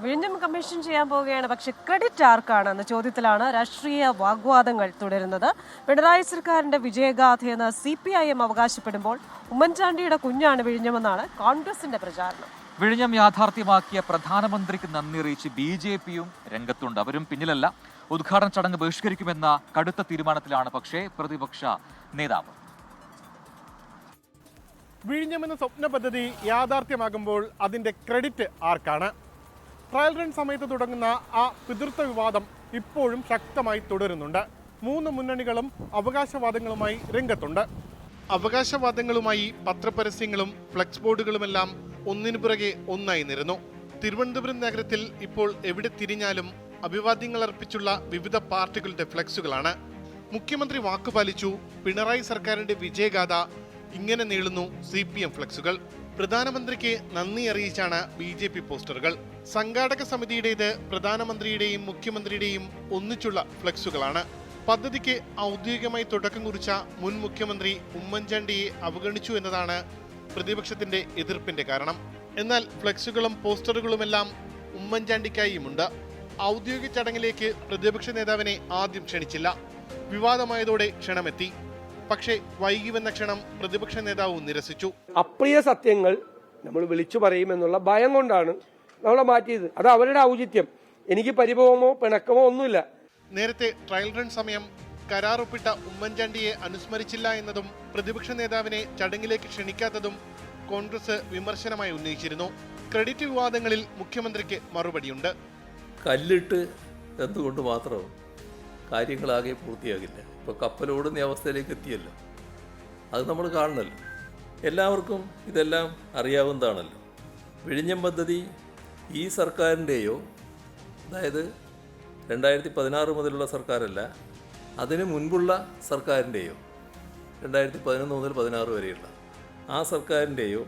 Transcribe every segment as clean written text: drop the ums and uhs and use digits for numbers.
വിഴിഞ്ഞം കമ്മീഷൻ ചെയ്യാൻ പോവുകയാണ്. പക്ഷെ ക്രെഡിറ്റ് ആർക്കാണ് എന്ന ചോദ്യത്തിലാണ് രാഷ്ട്രീയ വാഗ്വാദങ്ങൾ തുടരുന്നത്. പിണറായി സർക്കാരിന്റെ വിജയഗാഥയെന്ന് CPIM അവകാശപ്പെടുമ്പോൾ ഉമ്മൻചാണ്ടിയുടെ കുഞ്ഞാണ് വിഴിഞ്ഞമെന്നാണ് കോൺഗ്രസിന്റെ പ്രചാരണം. വിഴിഞ്ഞം യാഥാർത്ഥ്യമാക്കിയ പ്രധാനമന്ത്രിക്ക് നന്ദി അറിയിച്ച് BJPയും രംഗത്തുണ്ട്. അവരും പിന്നിലല്ല. ഉദ്ഘാടന ചടങ്ങ് ബഹിഷ്കരിക്കുമെന്ന കടുത്ത തീരുമാനത്തിലാണ് പക്ഷേ പ്രതിപക്ഷ നേതാവ്. വിഴിഞ്ഞമെന്ന സ്വപ്ന പദ്ധതി യാഥാർത്ഥ്യമാകുമ്പോൾ അതിന്റെ ക്രെഡിറ്റ് ആർക്കാണ്? ട്രയൽ റൺ സമയത്ത് തുടങ്ങുന്ന ആ പിതൃത്വ വിവാദം ഇപ്പോഴും ശക്തമായി തുടരുന്നുണ്ട്. മൂന്ന് മുന്നണികളും അവകാശവാദങ്ങളുമായി രംഗത്തുണ്ട്. അവകാശവാദങ്ങളുമായി പത്രപരസ്യങ്ങളും ഫ്ലെക്സ് ബോർഡുകളുമെല്ലാം ഒന്നിനു പിറകെ ഒന്നായി നിരന്നു. തിരുവനന്തപുരം നഗരത്തിൽ ഇപ്പോൾ എവിടെ തിരിഞ്ഞാലും അഭിവാദ്യങ്ങൾ അർപ്പിച്ചുള്ള വിവിധ പാർട്ടികളുടെ ഫ്ലെക്സുകളാണ്. മുഖ്യമന്ത്രി വാക്കുപാലിച്ചു, പിണറായി സർക്കാരിന്റെ വിജയഗാഥ, ഇങ്ങനെ നീളുന്നു CPM ഫ്ലെക്സുകൾ. പ്രധാനമന്ത്രിക്ക് നന്ദി അറിയിച്ചാണ് BJP പോസ്റ്ററുകൾ. സംഘാടക സമിതിയുടേത് പ്രധാനമന്ത്രിയുടെയും മുഖ്യമന്ത്രിയുടെയും ഒന്നിച്ചുള്ള ഫ്ലെക്സുകളാണ്. പദ്ധതിക്ക് ഔദ്യോഗികമായി തുടക്കം കുറിച്ച മുൻ മുഖ്യമന്ത്രി ഉമ്മൻചാണ്ടിയെ അവഗണിച്ചു എന്നതാണ് പ്രതിപക്ഷത്തിന്റെ എതിർപ്പിന്റെ കാരണം. എന്നാൽ ഫ്ലെക്സുകളും പോസ്റ്ററുകളുമെല്ലാം ഉമ്മൻചാണ്ടിക്കായുമുണ്ട്. ഔദ്യോഗിക ചടങ്ങിലേക്ക് പ്രതിപക്ഷ നേതാവിനെ ആദ്യം ക്ഷണിച്ചില്ല. വിവാദമായതോടെ ക്ഷണമെത്തി. പക്ഷേ വൈകി വന്ന ക്ഷണം പ്രതിപക്ഷ നേതാവ് നിരസിച്ചു. അപ്രിയ സത്യങ്ങൾ നമ്മൾ വിളിച്ചു പറയുമെന്നുള്ള ഭയം കൊണ്ടാണ് നമ്മളെ മാറ്റിയത്. അത് അവരുടെ ഔചിത്യം. എനിക്ക് പരിഭവമോ പിണക്കമോ ഒന്നുമില്ല. നേരത്തെ ട്രയൽ റൺ സമയം കരാറൊപ്പിട്ട ഉമ്മൻചാണ്ടിയെ അനുസ്മരിച്ചില്ല എന്നതും പ്രതിപക്ഷ നേതാവിനെ ചടങ്ങിലേക്ക് ക്ഷണിക്കാത്തതും കോൺഗ്രസ് വിമർശനമായി ഉന്നയിച്ചിരുന്നു. ക്രെഡിറ്റ് വിവാദങ്ങളിൽ മുഖ്യമന്ത്രിക്ക് മറുപടിയുണ്ട്. കല്ലിട്ട് എന്തുകൊണ്ട് മാത്രം കാര്യങ്ങളാകെ പൂർത്തിയാകില്ല. ഇപ്പോൾ കപ്പലോടുന്ന അവസ്ഥയിലേക്ക് എത്തിയല്ലോ. അത് നമ്മൾ കാണണമല്ലോ. എല്ലാവർക്കും ഇതെല്ലാം അറിയാവുന്നതാണല്ലോ. വിഴിഞ്ഞം പദ്ധതി ഈ സർക്കാരിൻ്റെയോ, അതായത് 2016 മുതലുള്ള സർക്കാരല്ല, അതിന് മുൻപുള്ള സർക്കാരിൻ്റെയോ, 2011 മുതൽ 16 വരെയുള്ള ആ സർക്കാരിൻ്റെയോ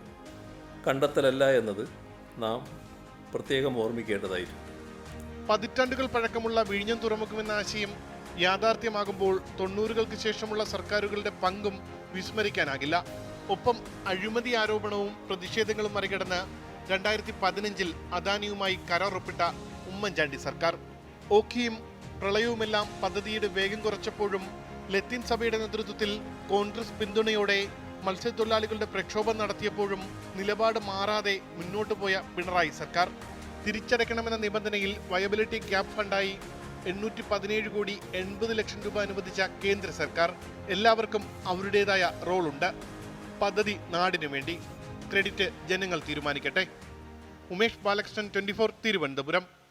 കണ്ടെത്തലല്ല എന്നത് നാം പ്രത്യേകം ഓർമ്മിക്കേണ്ടതായിരുന്നു. പതിറ്റാണ്ടുകൾ പഴക്കമുള്ള വിഴിഞ്ഞം തുറമുഖമെന്ന ആശയം യാഥാർത്ഥ്യമാകുമ്പോൾ 90കൾക്ക് ശേഷമുള്ള സർക്കാരുകളുടെ പങ്കും വിസ്മരിക്കാനാകില്ല. ഒപ്പം അഴിമതി ആരോപണവും പ്രതിഷേധങ്ങളും മറികടന്ന് 2015 അദാനിയുമായി കരാറൊപ്പിട്ട ഉമ്മൻചാണ്ടി സർക്കാർ. ഓഖിയും പ്രളയവുമെല്ലാം പദ്ധതിയുടെ വേഗം കുറച്ചപ്പോഴും ലത്തീൻ സഭയുടെ നേതൃത്വത്തിൽ കോൺഗ്രസ് പിന്തുണയോടെ മത്സ്യത്തൊഴിലാളികളുടെ പ്രക്ഷോഭം നടത്തിയപ്പോഴും നിലപാട് മാറാതെ മുന്നോട്ടു പോയ പിണറായി സർക്കാർ തിരിച്ചടയ്ക്കണമെന്ന നിബന്ധനയിൽ വയബിലിറ്റി ഗ്യാപ് ഫണ്ടായി 817 കോടി 80 ലക്ഷം രൂപ അനുവദിച്ച കേന്ദ്ര സർക്കാർ. എല്ലാവർക്കും അവരുടേതായ റോളുണ്ട്. പദ്ധതി നാടിനു വേണ്ടി. ക്രെഡിറ്റ് ജനങ്ങൾ തീരുമാനിക്കട്ടെ. ഉമേഷ് ബാലകൃഷ്ണൻ, 24, തിരുവനന്തപുരം.